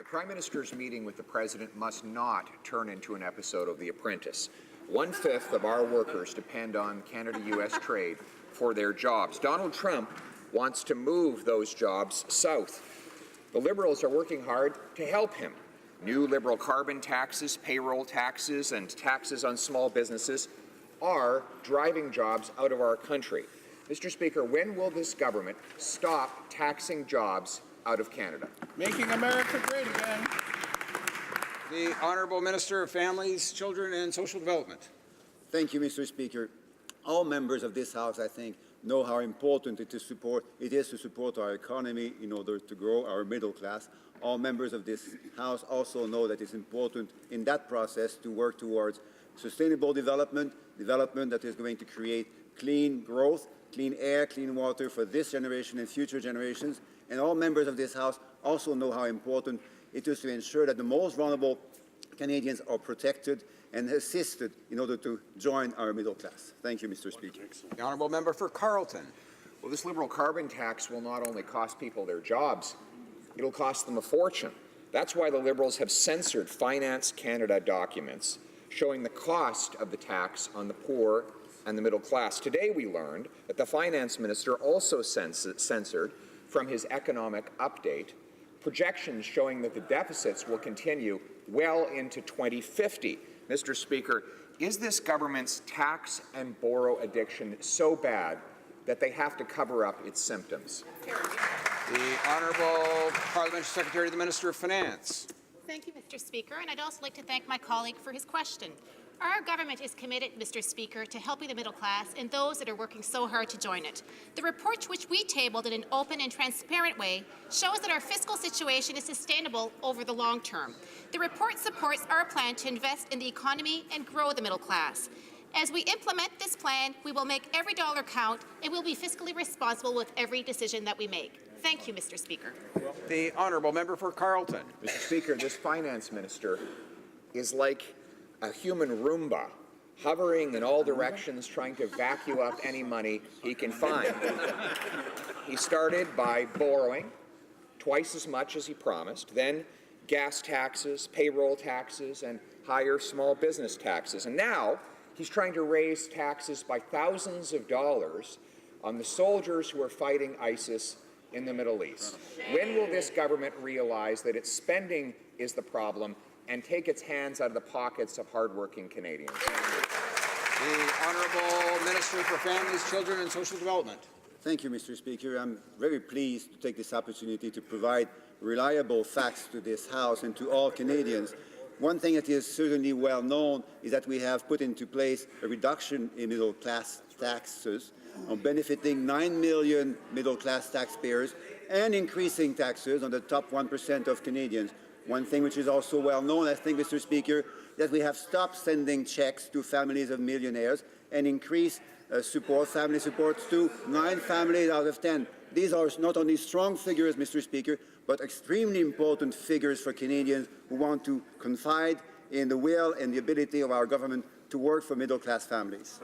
Prime Minister's meeting with the President must not turn into an episode of The Apprentice. 1/5 of our workers depend on Canada-US trade for their jobs. Donald Trump wants to move those jobs south. The Liberals are working hard to help him. New Liberal carbon taxes, payroll taxes, and taxes on small businesses are driving jobs out of our country. Mr. Speaker, when will this government stop taxing jobs out of Canada? Making America great again. The Honourable Minister of Families, Children and Social Development. Thank you, Mr. Speaker. All members of this House, I think, know how important it is to support our economy in order to grow our middle class. All members of this House also know that it's important in that process to work towards sustainable development that is going to create clean growth, clean air, clean water for this generation and future generations. And all members of this House also know how important it is to ensure that the most vulnerable Canadians are protected and assisted in order to join our middle class. Thank you, Mr. Speaker. The Honourable Member for Carleton. Well, this Liberal carbon tax will not only cost people their jobs, it'll cost them a fortune. That's why the Liberals have censored Finance Canada documents showing the cost of the tax on the poor and the middle class. Today we learned that the Finance Minister also censored from his economic update projections showing that the deficits will continue well into 2050. Mr. Speaker, is this government's tax and borrow addiction so bad that they have to cover up its symptoms? The Honourable Parliamentary Secretary to the Minister of Finance. Thank you, Mr. Speaker, and I'd also like to thank my colleague for his question. Our government is committed, Mr. Speaker, to helping the middle class and those that are working so hard to join it. The report which we tabled in an open and transparent way shows that our fiscal situation is sustainable over the long term. The report supports our plan to invest in the economy and grow the middle class. As we implement this plan, we will make every dollar count and we'll be fiscally responsible with every decision that we make. Thank you, Mr. Speaker. The Honourable Member for Carleton. Mr. Speaker, this Finance Minister is like a human Roomba, hovering in all directions, trying to vacuum up any money he can find. He started by borrowing twice as much as he promised, then gas taxes, payroll taxes, and higher small business taxes. And now he's trying to raise taxes by thousands of dollars on the soldiers who are fighting ISIS in the Middle East. When will this government realize that its spending is the problem and take its hands out of the pockets of hardworking Canadians? The Honourable Minister for Families, Children and Social Development. Thank you, Mr. Speaker. I'm very pleased to take this opportunity to provide reliable facts to this House and to all Canadians. One thing that is certainly well known is that we have put into place a reduction in middle-class taxes, benefiting 9 million middle-class taxpayers and increasing taxes on the top 1% of Canadians. One thing which is also well known, I think, Mr. Speaker, that we have stopped sending checks to families of millionaires and increased family supports to 9 families out of 10. These are not only strong figures, Mr. Speaker, but extremely important figures for Canadians who want to confide in the will and the ability of our government to work for middle-class families.